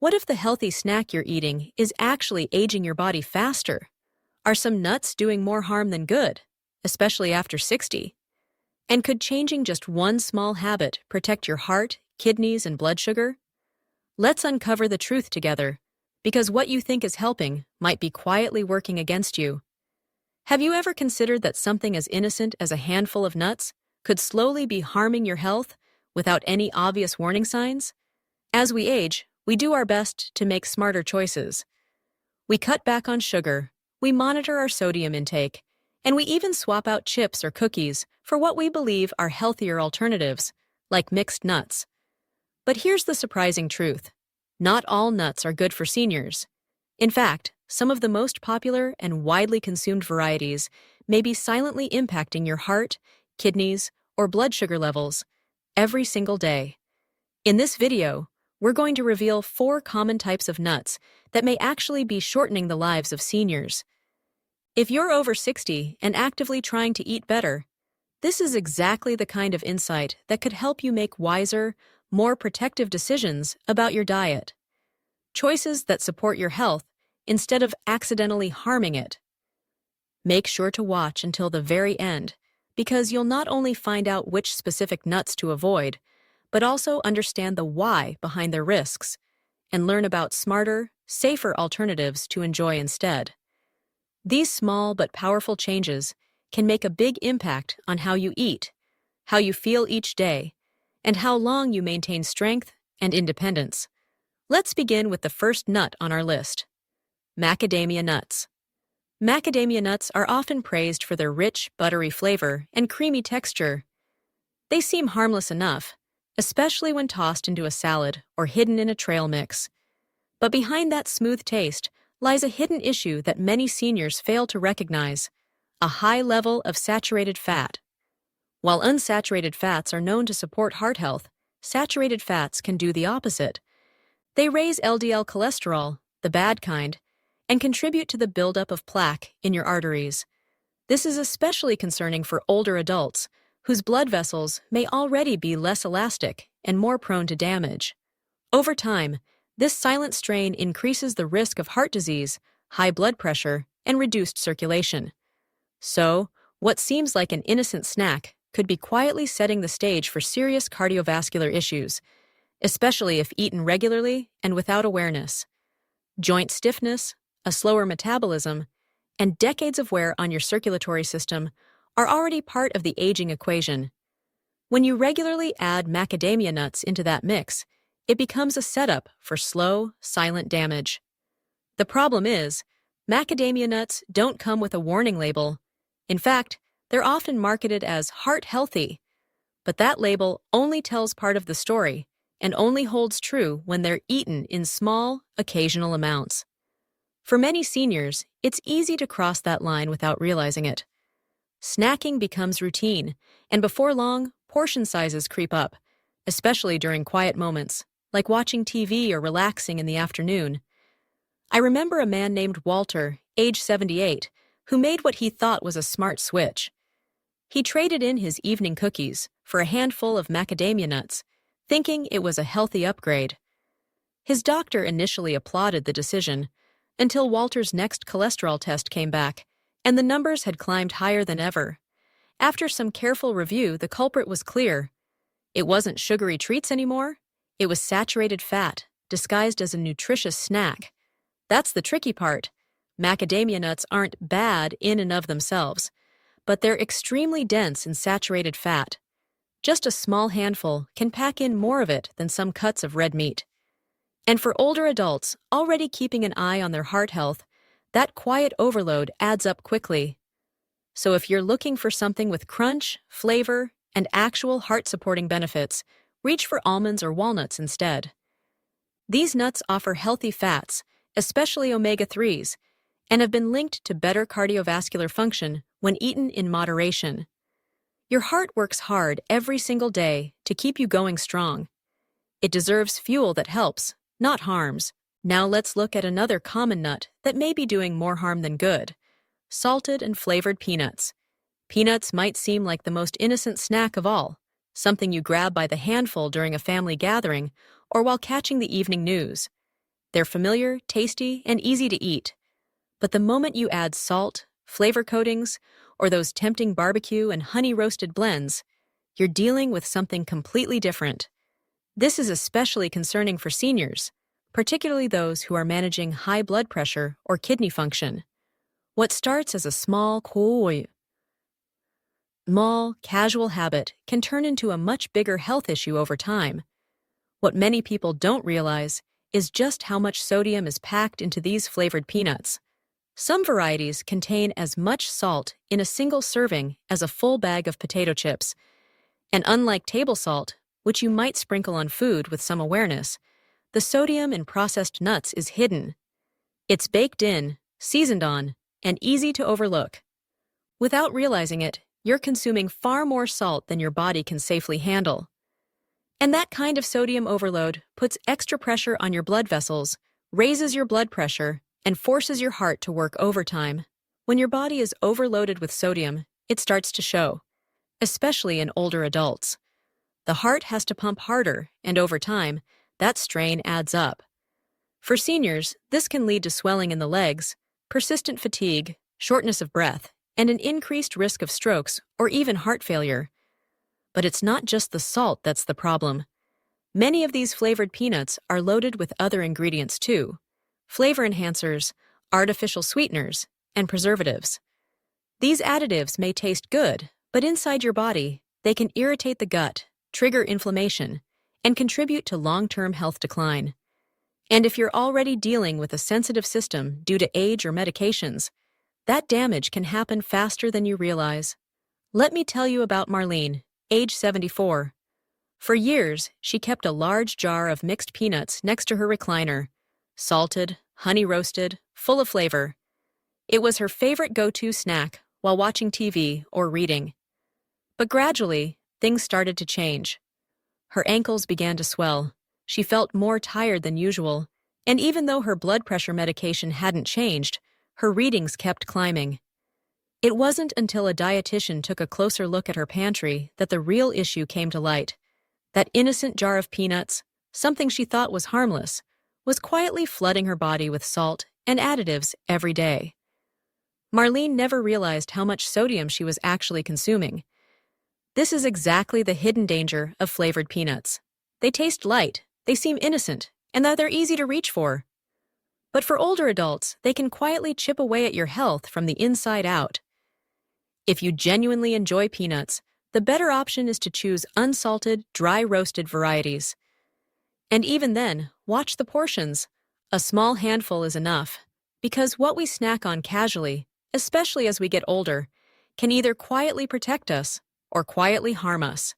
What if the healthy snack you're eating is actually aging your body faster? Are some nuts doing more harm than good, especially after 60? And could changing just one small habit protect your heart, kidneys, and blood sugar? Let's uncover the truth together, because what you think is helping might be quietly working against you. Have you ever considered that something as innocent as a handful of nuts could slowly be harming your health without any obvious warning signs? As we age, we do our best to make smarter choices. We cut back on sugar, we monitor our sodium intake, and we even swap out chips or cookies for what we believe are healthier alternatives, like mixed nuts. But here's the surprising truth. Not all nuts are good for seniors. In fact, some of the most popular and widely consumed varieties may be silently impacting your heart, kidneys, or blood sugar levels every single day. In this video, we're going to reveal 4 common types of nuts that may actually be shortening the lives of seniors. If you're over 60 and actively trying to eat better, this is exactly the kind of insight that could help you make wiser, more protective decisions about your diet. Choices that support your health instead of accidentally harming it. Make sure to watch until the very end, because you'll not only find out which specific nuts to avoid, but also understand the why behind their risks, and learn about smarter, safer alternatives to enjoy instead. These small but powerful changes can make a big impact on how you eat, how you feel each day, and how long you maintain strength and independence. Let's begin with the first nut on our list: macadamia nuts. Macadamia nuts are often praised for their rich, buttery flavor and creamy texture. They seem harmless enough, especially when tossed into a salad or hidden in a trail mix. But behind that smooth taste lies a hidden issue that many seniors fail to recognize: a high level of saturated fat. While unsaturated fats are known to support heart health, saturated fats can do the opposite. They raise LDL cholesterol, the bad kind, and contribute to the buildup of plaque in your arteries. This is especially concerning for older adults, whose blood vessels may already be less elastic and more prone to damage. Over time, this silent strain increases the risk of heart disease, high blood pressure, and reduced circulation. So, what seems like an innocent snack could be quietly setting the stage for serious cardiovascular issues, especially if eaten regularly and without awareness. Joint stiffness, a slower metabolism, and decades of wear on your circulatory system are already part of the aging equation. When you regularly add macadamia nuts into that mix, it becomes a setup for slow, silent damage. The problem is, macadamia nuts don't come with a warning label. In fact, they're often marketed as heart healthy, but that label only tells part of the story and only holds true when they're eaten in small, occasional amounts. For many seniors, it's easy to cross that line without realizing it. Snacking becomes routine, and before long, portion sizes creep up, especially during quiet moments, like watching TV or relaxing in the afternoon. I remember a man named Walter, age 78, who made what he thought was a smart switch. He traded in his evening cookies for a handful of macadamia nuts, thinking it was a healthy upgrade. His doctor initially applauded the decision, until Walter's next cholesterol test came back, and the numbers had climbed higher than ever. After some careful review, the culprit was clear. It wasn't sugary treats anymore. It was saturated fat, disguised as a nutritious snack. That's the tricky part. Macadamia nuts aren't bad in and of themselves, but they're extremely dense in saturated fat. Just a small handful can pack in more of it than some cuts of red meat. And for older adults already keeping an eye on their heart health, that quiet overload adds up quickly. So if you're looking for something with crunch, flavor, and actual heart-supporting benefits, reach for almonds or walnuts instead. These nuts offer healthy fats, especially omega-3s, and have been linked to better cardiovascular function when eaten in moderation. Your heart works hard every single day to keep you going strong. It deserves fuel that helps, not harms. Now let's look at another common nut that may be doing more harm than good: salted and flavored peanuts. Peanuts might seem like the most innocent snack of all, something you grab by the handful during a family gathering or while catching the evening news. They're familiar, tasty, and easy to eat. But the moment you add salt, flavor coatings, or those tempting barbecue and honey-roasted blends, you're dealing with something completely different. This is especially concerning for seniors, particularly those who are managing high blood pressure or kidney function. What starts as a small, casual habit can turn into a much bigger health issue over time. What many people don't realize is just how much sodium is packed into these flavored peanuts. Some varieties contain as much salt in a single serving as a full bag of potato chips. And unlike table salt, which you might sprinkle on food with some awareness, the sodium in processed nuts is hidden. It's baked in, seasoned on, and easy to overlook. Without realizing it, you're consuming far more salt than your body can safely handle. And that kind of sodium overload puts extra pressure on your blood vessels, raises your blood pressure, and forces your heart to work overtime. When your body is overloaded with sodium, it starts to show, especially in older adults. The heart has to pump harder, and over time, that strain adds up. For seniors, this can lead to swelling in the legs, persistent fatigue, shortness of breath, and an increased risk of strokes or even heart failure. But it's not just the salt that's the problem. Many of these flavored peanuts are loaded with other ingredients too: flavor enhancers, artificial sweeteners, and preservatives. These additives may taste good, but inside your body, they can irritate the gut, trigger inflammation, and contribute to long-term health decline. And if you're already dealing with a sensitive system due to age or medications, that damage can happen faster than you realize. Let me tell you about Marlene, age 74. For years, she kept a large jar of mixed peanuts next to her recliner, salted, honey-roasted, full of flavor. It was her favorite go-to snack while watching TV or reading. But gradually, things started to change. Her ankles began to swell, she felt more tired than usual, and even though her blood pressure medication hadn't changed, her readings kept climbing. It wasn't until a dietitian took a closer look at her pantry that the real issue came to light. That innocent jar of peanuts, something she thought was harmless, was quietly flooding her body with salt and additives every day. Marlene never realized how much sodium she was actually consuming. This is exactly the hidden danger of flavored peanuts. They taste light, they seem innocent, and that they're easy to reach for. But for older adults, they can quietly chip away at your health from the inside out. If you genuinely enjoy peanuts, the better option is to choose unsalted, dry-roasted varieties. And even then, watch the portions. A small handful is enough, because what we snack on casually, especially as we get older, can either quietly protect us or quietly harm us.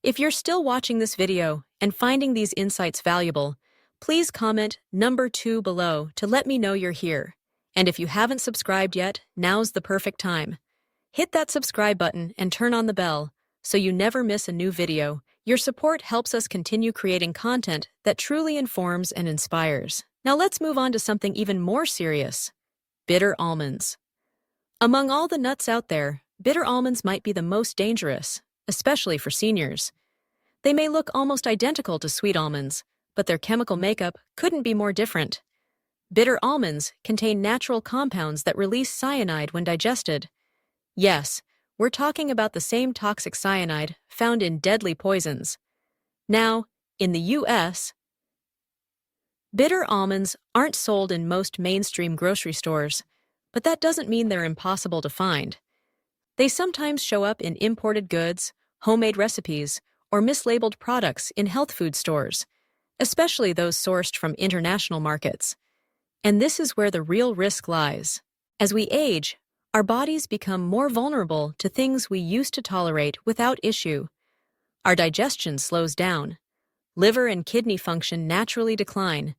If you're still watching this video and finding these insights valuable, please comment number 2 below to let me know you're here. And if you haven't subscribed yet, now's the perfect time. Hit that subscribe button and turn on the bell so you never miss a new video. Your support helps us continue creating content that truly informs and inspires. Now let's move on to something even more serious: bitter almonds. Among all the nuts out there, bitter almonds might be the most dangerous, especially for seniors. They may look almost identical to sweet almonds, but their chemical makeup couldn't be more different. Bitter almonds contain natural compounds that release cyanide when digested. Yes, we're talking about the same toxic cyanide found in deadly poisons. Now, in the U.S., bitter almonds aren't sold in most mainstream grocery stores, but that doesn't mean they're impossible to find. They sometimes show up in imported goods, homemade recipes, or mislabeled products in health food stores, especially those sourced from international markets. And this is where the real risk lies. As we age, our bodies become more vulnerable to things we used to tolerate without issue. Our digestion slows down. Liver and kidney function naturally decline.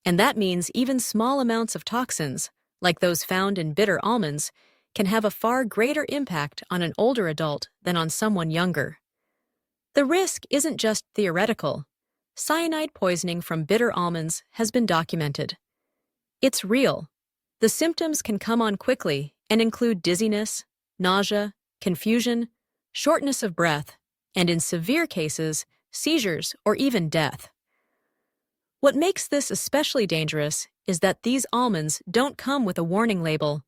And that means even small amounts of toxins, like those found in bitter almonds, can have a far greater impact on an older adult than on someone younger. The risk isn't just theoretical. Cyanide poisoning from bitter almonds has been documented. It's real. The symptoms can come on quickly and include dizziness, nausea, confusion, shortness of breath, and in severe cases, seizures or even death. What makes this especially dangerous is that these almonds don't come with a warning label.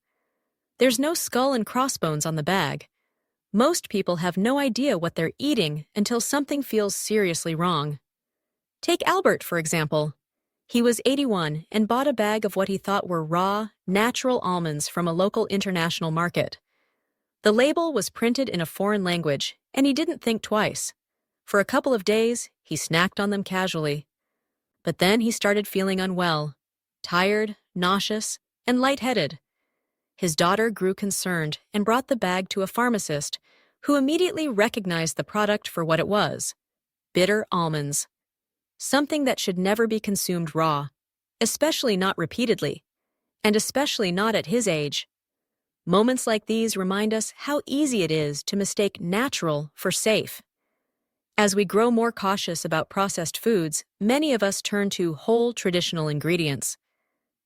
There's no skull and crossbones on the bag. Most people have no idea what they're eating until something feels seriously wrong. Take Albert, for example. He was 81 and bought a bag of what he thought were raw, natural almonds from a local international market. The label was printed in a foreign language, and he didn't think twice. For a couple of days, he snacked on them casually. But then he started feeling unwell, tired, nauseous, and lightheaded. His daughter grew concerned and brought the bag to a pharmacist, who immediately recognized the product for what it was: bitter almonds. Something that should never be consumed raw, especially not repeatedly, and especially not at his age. Moments like these remind us how easy it is to mistake natural for safe. As we grow more cautious about processed foods, many of us turn to whole traditional ingredients.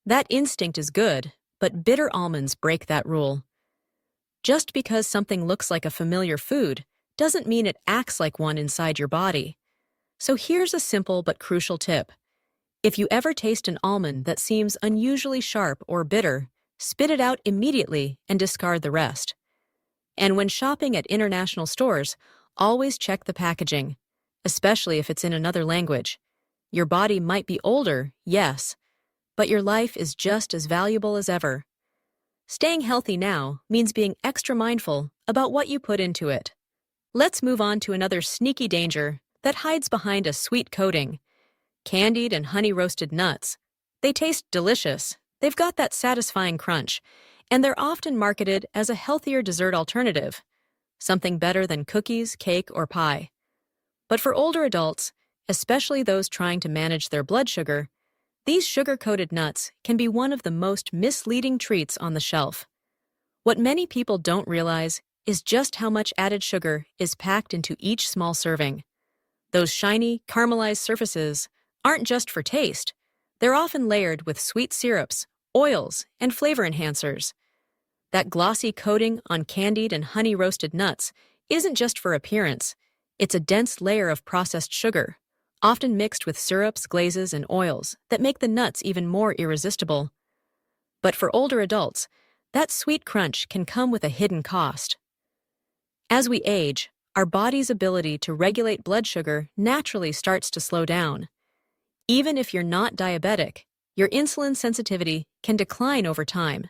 That instinct is good, but bitter almonds break that rule. Just because something looks like a familiar food doesn't mean it acts like one inside your body. So here's a simple but crucial tip. If you ever taste an almond that seems unusually sharp or bitter, spit it out immediately and discard the rest. And when shopping at international stores, always check the packaging, especially if it's in another language. Your body might be older, yes, but your life is just as valuable as ever. Staying healthy now means being extra mindful about what you put into it. Let's move on to another sneaky danger that hides behind a sweet coating: candied and honey-roasted nuts. They taste delicious, they've got that satisfying crunch, and they're often marketed as a healthier dessert alternative, something better than cookies, cake, or pie. But for older adults, especially those trying to manage their blood sugar, these sugar-coated nuts can be one of the most misleading treats on the shelf. What many people don't realize is just how much added sugar is packed into each small serving. Those shiny, caramelized surfaces aren't just for taste. They're often layered with sweet syrups, oils, and flavor enhancers. That glossy coating on candied and honey-roasted nuts isn't just for appearance. It's a dense layer of processed sugar, often mixed with syrups, glazes, and oils that make the nuts even more irresistible. But for older adults, that sweet crunch can come with a hidden cost. As we age, our body's ability to regulate blood sugar naturally starts to slow down. Even if you're not diabetic, your insulin sensitivity can decline over time.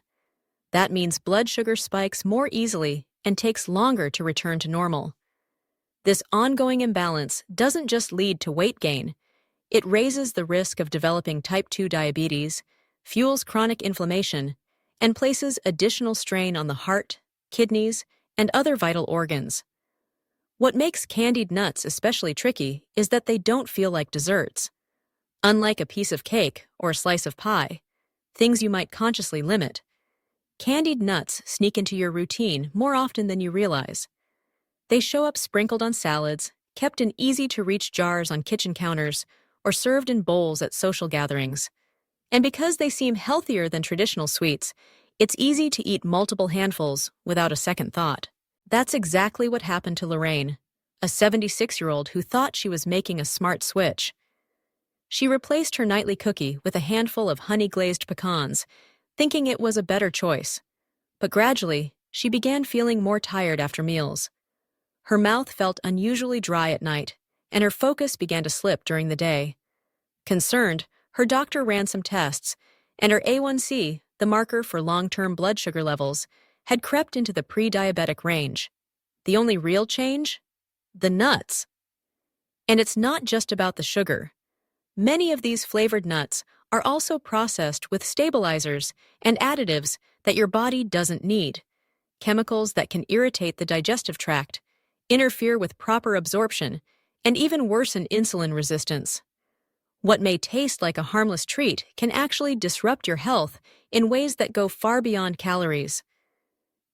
That means blood sugar spikes more easily and takes longer to return to normal. This ongoing imbalance doesn't just lead to weight gain. It raises the risk of developing type 2 diabetes, fuels chronic inflammation, and places additional strain on the heart, kidneys, and other vital organs. What makes candied nuts especially tricky is that they don't feel like desserts. Unlike a piece of cake or a slice of pie, things you might consciously limit, candied nuts sneak into your routine more often than you realize. They show up sprinkled on salads, kept in easy-to-reach jars on kitchen counters, or served in bowls at social gatherings. And because they seem healthier than traditional sweets, it's easy to eat multiple handfuls without a second thought. That's exactly what happened to Lorraine, a 76-year-old who thought she was making a smart switch. She replaced her nightly cookie with a handful of honey-glazed pecans, thinking it was a better choice. But gradually, she began feeling more tired after meals. Her mouth felt unusually dry at night, and her focus began to slip during the day. Concerned, her doctor ran some tests, and her A1C, the marker for long-term blood sugar levels, had crept into the pre-diabetic range. The only real change? The nuts. And it's not just about the sugar. Many of these flavored nuts are also processed with stabilizers and additives that your body doesn't need, chemicals that can irritate the digestive tract, interfere with proper absorption, and even worsen insulin resistance. What may taste like a harmless treat can actually disrupt your health in ways that go far beyond calories.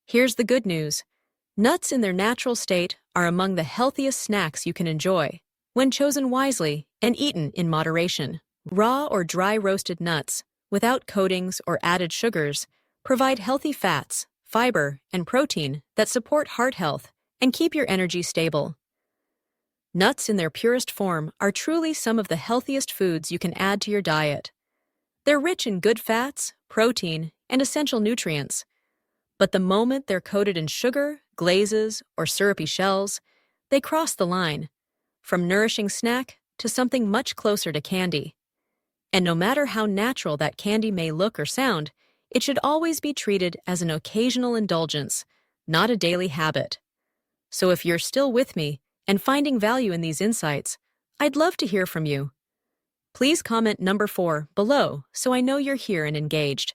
Here's the good news. Nuts in their natural state are among the healthiest snacks you can enjoy, when chosen wisely and eaten in moderation. Raw or dry roasted nuts, without coatings or added sugars, provide healthy fats, fiber, and protein that support heart health and keep your energy stable. Nuts in their purest form are truly some of the healthiest foods you can add to your diet. They're rich in good fats, protein, and essential nutrients. But the moment they're coated in sugar, glazes, or syrupy shells, they cross the line, from nourishing snack to something much closer to candy. And no matter how natural that candy may look or sound, it should always be treated as an occasional indulgence, not a daily habit. So if you're still with me and finding value in these insights, I'd love to hear from you. Please comment number 4 below so I know you're here and engaged.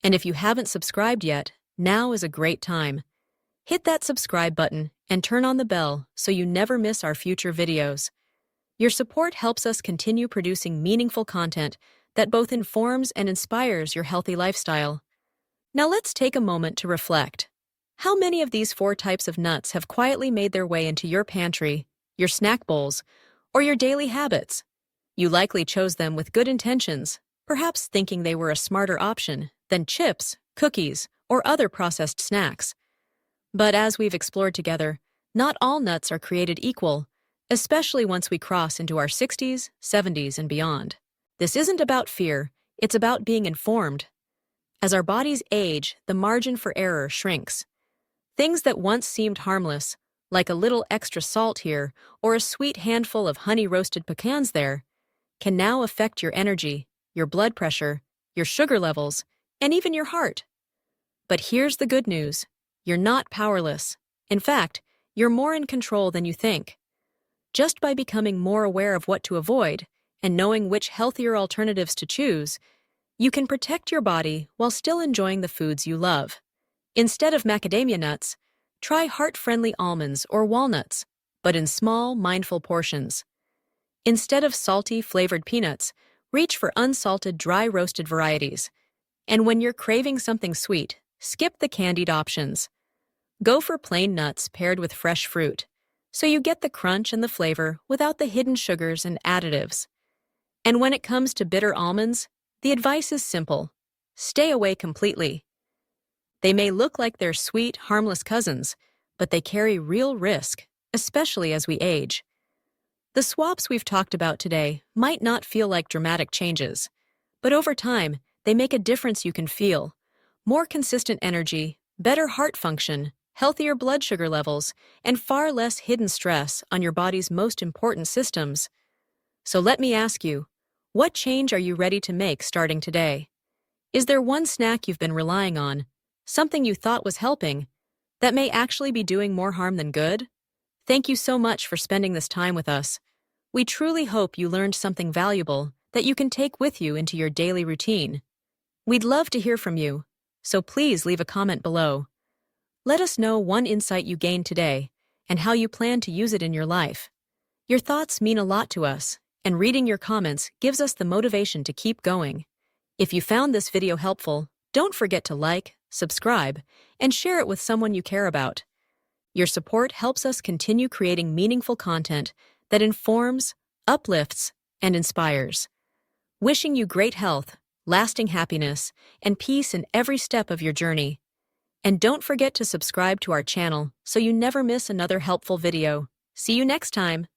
And if you haven't subscribed yet, now is a great time. Hit that subscribe button and turn on the bell so you never miss our future videos. Your support helps us continue producing meaningful content that both informs and inspires your healthy lifestyle. Now let's take a moment to reflect. How many of these 4 types of nuts have quietly made their way into your pantry, your snack bowls, or your daily habits? You likely chose them with good intentions, perhaps thinking they were a smarter option than chips, cookies, or other processed snacks. But as we've explored together, not all nuts are created equal, especially once we cross into our 60s, 70s, and beyond. This isn't about fear, it's about being informed. As our bodies age, the margin for error shrinks. Things that once seemed harmless, like a little extra salt here or a sweet handful of honey-roasted pecans there, can now affect your energy, your blood pressure, your sugar levels, and even your heart. But here's the good news. You're not powerless. In fact, you're more in control than you think. Just by becoming more aware of what to avoid and knowing which healthier alternatives to choose, you can protect your body while still enjoying the foods you love. Instead of macadamia nuts, try heart-friendly almonds or walnuts, but in small, mindful portions. Instead of salty, flavored peanuts, reach for unsalted, dry-roasted varieties. And when you're craving something sweet, skip the candied options. Go for plain nuts paired with fresh fruit, so you get the crunch and the flavor without the hidden sugars and additives. And when it comes to bitter almonds, the advice is simple. Stay away completely. They may look like they're sweet, harmless cousins, but they carry real risk, especially as we age. The swaps we've talked about today might not feel like dramatic changes, but over time, they make a difference you can feel. More consistent energy, better heart function, healthier blood sugar levels, and far less hidden stress on your body's most important systems. So let me ask you, what change are you ready to make starting today? Is there one snack you've been relying on, something you thought was helping, that may actually be doing more harm than good? Thank you so much for spending this time with us. We truly hope you learned something valuable that you can take with you into your daily routine. We'd love to hear from you, so please leave a comment below. Let us know one insight you gained today and how you plan to use it in your life. Your thoughts mean a lot to us, and reading your comments gives us the motivation to keep going. If you found this video helpful, don't forget to like, subscribe, and share it with someone you care about. Your support helps us continue creating meaningful content that informs, uplifts, and inspires. Wishing you great health, lasting happiness, and peace in every step of your journey. And don't forget to subscribe to our channel so you never miss another helpful video. See you next time.